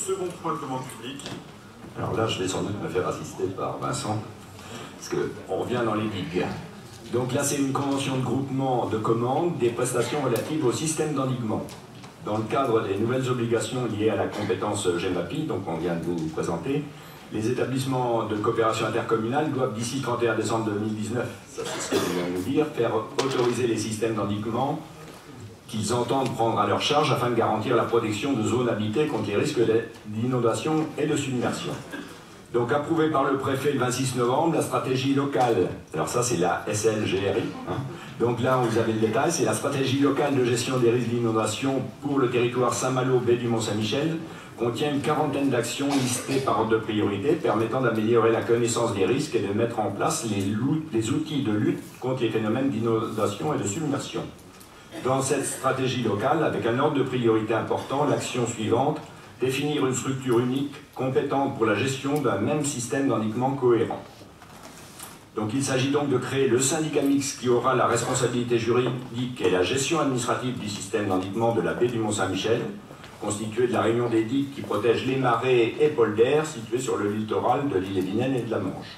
second point de commande publique. Alors là, je vais sans doute me faire assister par Vincent, parce qu'on revient dans les digues. Donc là, c'est une convention de groupement de commandes des prestations relatives au système d'endiguement. Dans le cadre des nouvelles obligations liées à la compétence GEMAPI, donc on vient de vous présenter, les établissements de coopération intercommunale doivent d'ici 31 décembre 2019, ça c'est ce que je viens de vous dire, faire autoriser les systèmes d'endiguement qu'ils entendent prendre à leur charge afin de garantir la protection de zones habitées contre les risques d'inondation et de submersion. Donc approuvé par le préfet le 26 novembre, la stratégie locale, alors ça c'est la SLGRI, donc là vous avez le détail, c'est la stratégie locale de gestion des risques d'inondation pour le territoire Saint-Malo, baie du Mont-Saint-Michel, contient une quarantaine d'actions listées par ordre de priorité permettant d'améliorer la connaissance des risques et de mettre en place les outils de lutte contre les phénomènes d'inondation et de submersion. Dans cette stratégie locale, avec un ordre de priorité important, l'action suivante, définir une structure unique, compétente pour la gestion d'un même système d'endiguement cohérent. Donc il s'agit donc de créer le syndicat mixte qui aura la responsabilité juridique et la gestion administrative du système d'endiguement de la baie du Mont-Saint-Michel, constitué de la réunion des digues qui protègent les marais et polders situés sur le littoral de l'île et Vilaine et de la Manche.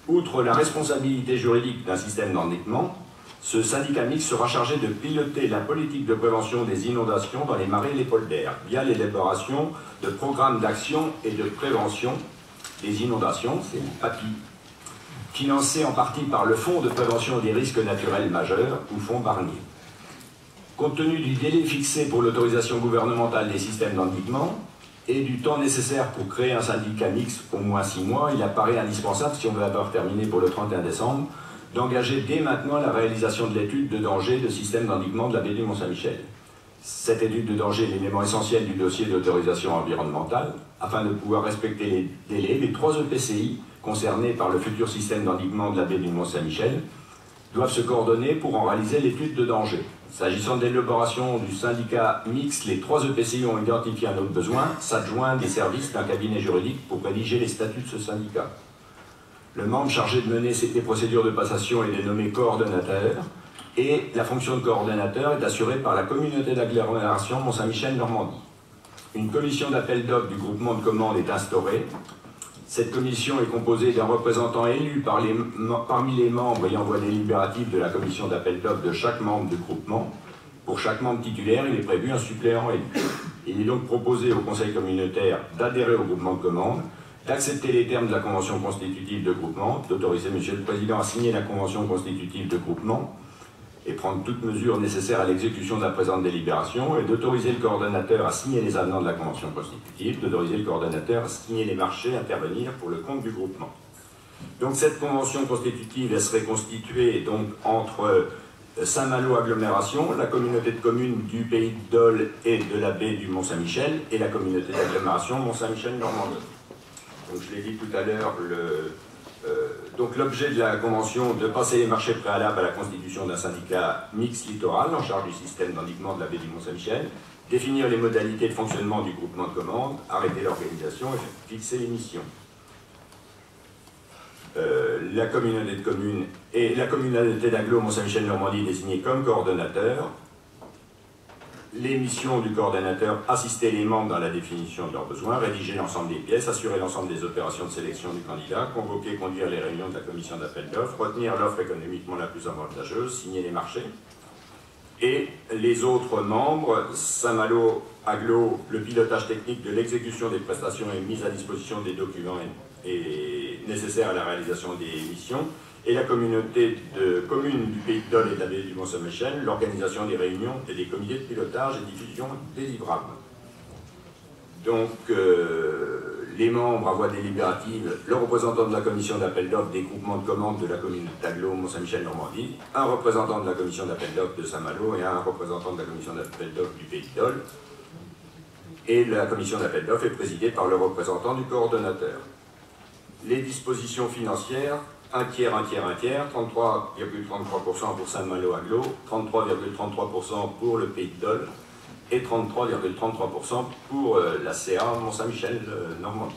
Outre la responsabilité juridique d'un système d'endiguement, ce syndicat mixte sera chargé de piloter la politique de prévention des inondations dans les marais et les polders, via l'élaboration de programmes d'action et de prévention des inondations, c'est le PAPI, financé en partie par le Fonds de prévention des risques naturels majeurs, ou Fonds Barnier. Compte tenu du délai fixé pour l'autorisation gouvernementale des systèmes d'endiguement et du temps nécessaire pour créer un syndicat mixte, au moins 6 mois, il apparaît indispensable, si on veut avoir terminé pour le 31 décembre, d'engager dès maintenant la réalisation de l'étude de danger de système d'endiguement de la baie du Mont-Saint-Michel. Cette étude de danger est l'élément essentiel du dossier d'autorisation environnementale, afin de pouvoir respecter les délais. Les 3 EPCI concernés par le futur système d'endiguement de la baie du Mont-Saint-Michel doivent se coordonner pour en réaliser l'étude de danger. S'agissant de l'élaboration du syndicat mixte, les 3 EPCI ont identifié un autre besoin, s'adjoindre des services d'un cabinet juridique pour rédiger les statuts de ce syndicat. Le membre chargé de mener les procédures de passation est dénommé coordonnateur, et la fonction de coordonnateur est assurée par la communauté d'agglomération Mont-Saint-Michel-Normandie. Une commission d'appel d'offres du groupement de commandes est instaurée. Cette commission est composée d'un représentant élu parmi les membres ayant voix délibérative de la commission d'appel d'offres de chaque membre du groupement. Pour chaque membre titulaire, il est prévu un suppléant élu. Il est donc proposé au conseil communautaire d'adhérer au groupement de commandes, d'accepter les termes de la convention constitutive de groupement, d'autoriser M. le Président à signer la convention constitutive de groupement et prendre toutes mesures nécessaires à l'exécution de la présente délibération, et d'autoriser le coordonnateur à signer les avenants de la convention constitutive, d'autoriser le coordonnateur à signer les marchés à intervenir pour le compte du groupement. Donc cette convention constitutive, elle serait constituée donc entre Saint-Malo agglomération, la communauté de communes du Pays de Dole et de la baie du Mont-Saint-Michel, et la communauté d'agglomération Mont-Saint-Michel-Normandie. Donc je l'ai dit tout à l'heure, donc l'objet de la convention de passer les marchés préalables à la constitution d'un syndicat mixte littoral en charge du système d'endiguement de la baie du Mont-Saint-Michel, définir les modalités de fonctionnement du groupement de commandes, arrêter l'organisation et fixer les missions. La communauté de communes et la communauté d'agglo Mont-Saint-Michel-Normandie désignée comme coordonnateur. Les missions du coordonnateur: assister les membres dans la définition de leurs besoins, rédiger l'ensemble des pièces, assurer l'ensemble des opérations de sélection du candidat, convoquer et conduire les réunions de la commission d'appel d'offres, retenir l'offre économiquement la plus avantageuse, signer les marchés. Et les autres membres: Saint-Malo Agglo, le pilotage technique de l'exécution des prestations et mise à disposition des documents nécessaires à la réalisation des missions, et la communauté de communes du Pays de Dole et de la baie du Mont-Saint-Michel, l'organisation des réunions et des comités de pilotage et diffusion des livrables. Donc, les membres à voix délibérative, le représentant de la commission d'appel d'offres des groupements de commandes de la commune d'Agglo Mont-Saint-Michel-Normandie, un représentant de la commission d'appel d'offres de Saint-Malo et un représentant de la commission d'appel d'offres du Pays de Dole. Et la commission d'appel d'offres est présidée par le représentant du coordonnateur. Les dispositions financières: un tiers, 33,33% pour Saint-Malo Agglo, 33,33% pour le Pays de Dole et 33,33% pour la CA Mont-Saint-Michel-Normandie.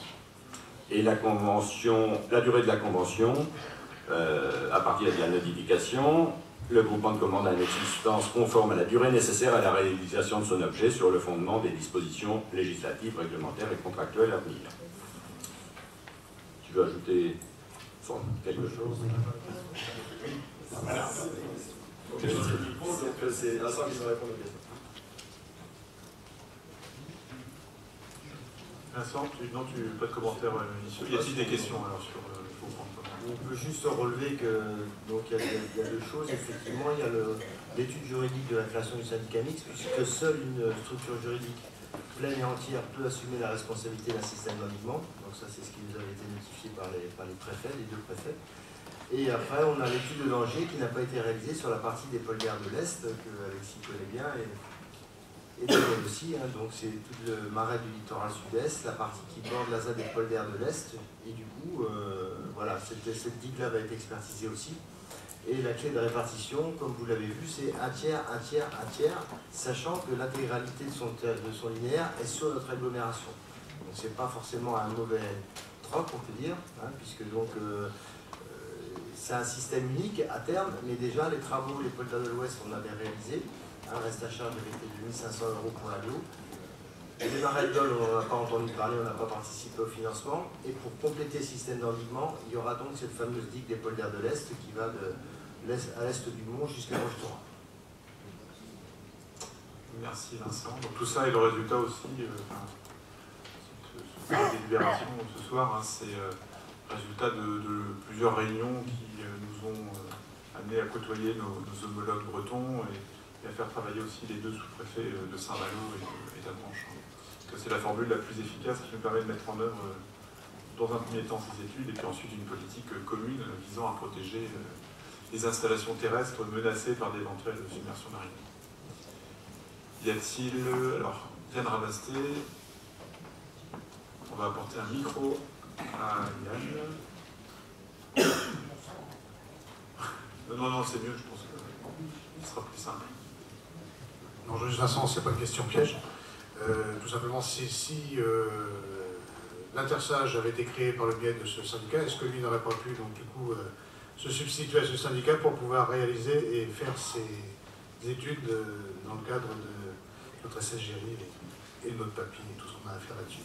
Et la durée de la convention, à partir de la notification, Le groupement de commande a une existence conforme à la durée nécessaire à la réalisation de son objet sur le fondement des dispositions législatives, réglementaires et contractuelles à venir. Tu veux ajouter quelque chose? Voilà. C'est Vincent qui va répondre aux questions. Vincent, pas de commentaire initiaux. Y a-t-il des questions alors sur On peut juste relever que donc il y a deux choses. Effectivement, il y a l'étude juridique de la création du syndicat mixte, puisque seule une structure juridique pleine et entière peut assumer la responsabilité d'un système d'endiguement. Donc ça, c'est ce qui nous avait été notifié par les préfets, les deux préfets. Et après, on a l'étude de danger qui n'a pas été réalisée sur la partie des polderres de l'Est, que Alexis connaît bien, et Daniel aussi. Hein, donc c'est tout le marais du littoral sud-est, la partie qui borde la ZAD des polderres de l'Est. Et du coup, voilà, cette digue-là va être expertisée aussi. Et la clé de répartition, comme vous l'avez vu, c'est un tiers, un tiers, un tiers, sachant que l'intégralité de son linéaire est sur notre agglomération. Donc c'est pas forcément un mauvais troc, on peut dire, hein, puisque donc c'est un système unique à terme, mais déjà les travaux, les polderres de l'Ouest, on avait réalisé. Un reste à charge avait été de 1 500 € pour l'aglo. Les marais de Dole, on n'en a pas entendu parler, on n'a pas participé au financement. Et pour compléter le système d'endiguement, il y aura donc cette fameuse digue des polderres de l'Est qui va à l'est du Mont jusqu'à Rochetorin. Merci Vincent. Donc tout ça est le résultat aussi, cette délibération ce soir, hein, c'est le résultat de plusieurs réunions qui nous ont amenés à côtoyer nos homologues bretons et à faire travailler aussi les deux sous-préfets de Saint-Malo et d'Avranches. C'est la formule la plus efficace qui nous permet de mettre en œuvre dans un premier temps ces études et puis ensuite une politique commune visant à protéger les installations terrestres menacées par d'éventuelles submersions marines. Y a-t-il... Alors, Yann Rabasté, on va apporter un micro à Yann. Non, c'est mieux, je pense que ce sera plus simple. Non, juste Vincent, c'est pas une question piège. Tout simplement, si l'intersage avait été créé par le biais de ce syndicat, est-ce que lui n'aurait pas pu, donc du coup, se substituer à ce syndicat pour pouvoir réaliser et faire ses études dans le cadre de notre SSGRI et de notre papier et tout ce qu'on a à faire là-dessus?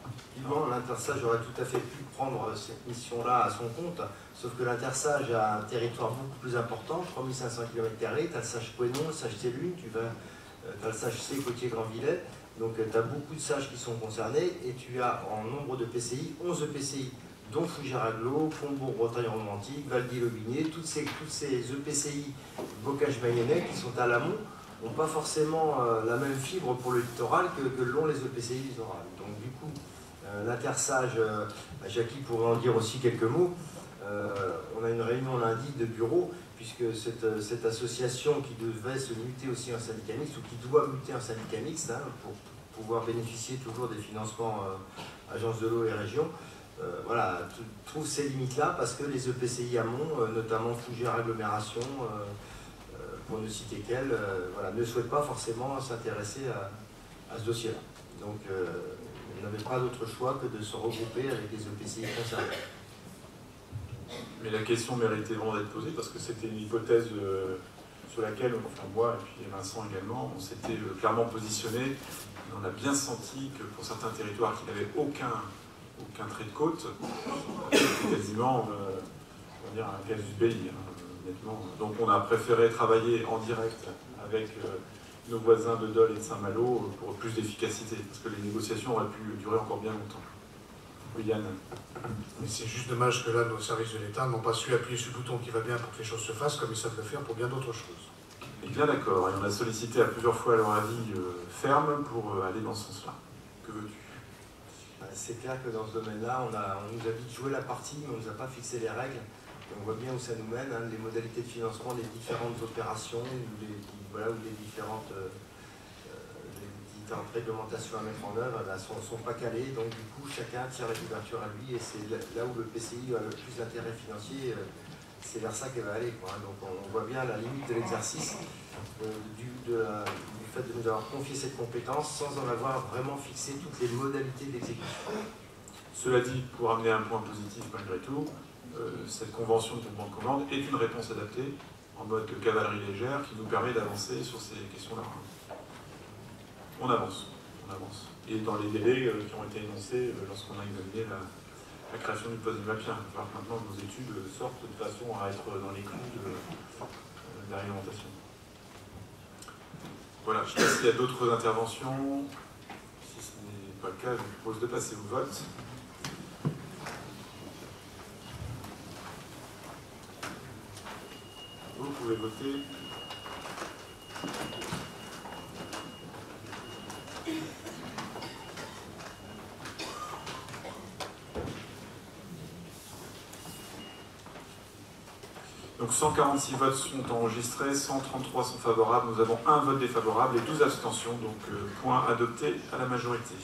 Effectivement, l'intersage aurait tout à fait pu prendre cette mission-là à son compte, sauf que l'intersage a un territoire beaucoup plus important, 3500 km², tu as le sage Pouénon, le sage Télune, tu as le sage C, Côtier Grand-Villet, donc tu as beaucoup de sages qui sont concernés, et tu as en nombre de PCI, 11 EPCI, dont Fougères-Aglo, Combourg-Bretagne-Romantique, Valdy-le-Binier, toutes ces EPCI Bocage-Mayennais qui sont à l'amont, n'ont pas forcément la même fibre pour le littoral que l'ont les EPCI littorales. Donc du coup, l'intersage, Jackie pourrait en dire aussi quelques mots. On a une réunion lundi de bureau, puisque cette association qui devait se muter aussi en syndicat mixte, ou qui doit muter en syndicat mixte, hein, pour pouvoir bénéficier toujours des financements agences de l'eau et régions, voilà, trouve ces limites-là, parce que les EPCI amont, notamment Fougères Agglomération, pour ne citer qu'elle, voilà, ne souhaitent pas forcément s'intéresser à ce dossier-là. Donc, on n'avait pas d'autre choix que de se regrouper avec les EPCI concernés. Mais la question méritait vraiment d'être posée parce que c'était une hypothèse sur laquelle, enfin moi et puis Vincent également, on s'était clairement positionné. On a bien senti que pour certains territoires qui n'avaient aucun trait de côte, c'était quasiment on va dire un casus belli, hein, honnêtement. Donc on a préféré travailler en direct avec nos voisins de Dole et de Saint-Malo pour plus d'efficacité, parce que les négociations auraient pu durer encore bien longtemps. Oui, Yann. Mais c'est juste dommage que là, nos services de l'État n'ont pas su appuyer sur le bouton qui va bien pour que les choses se fassent, comme ils savent le faire pour bien d'autres choses. Et bien d'accord, et on a sollicité à plusieurs fois leur avis ferme pour aller dans ce sens-là. Que veux-tu? C'est clair que dans ce domaine-là, on nous a dit de jouer la partie, mais on ne nous a pas fixé les règles. Et on voit bien où ça nous mène, hein, les modalités de financement des différentes opérations, ou les différentes réglementations à mettre en œuvre ne sont pas calées. Donc du coup, chacun tire la couverture à lui, et c'est là où le PCI a le plus d'intérêt financier, c'est vers ça qu'elle va aller, quoi. Donc on voit bien la limite de l'exercice du fait de nous avoir confié cette compétence sans en avoir vraiment fixé toutes les modalités d'exécution. Cela dit, pour amener un point positif malgré tout, cette convention de groupement de commande est une réponse adaptée en mode cavalerie légère qui nous permet d'avancer sur ces questions-là. On avance. Et dans les délais qui ont été énoncés lorsqu'on a examiné la création du poste de Mapien. Il va falloir que maintenant nos études sortent de façon à être dans les clous de la réglementation. Voilà, je ne sais pas s'il y a d'autres interventions. Si ce n'est pas le cas, je vous propose de passer au vote. Vous pouvez voter. Donc 146 votes sont enregistrés, 133 sont favorables, nous avons un vote défavorable et 12 abstentions, donc point adopté à la majorité.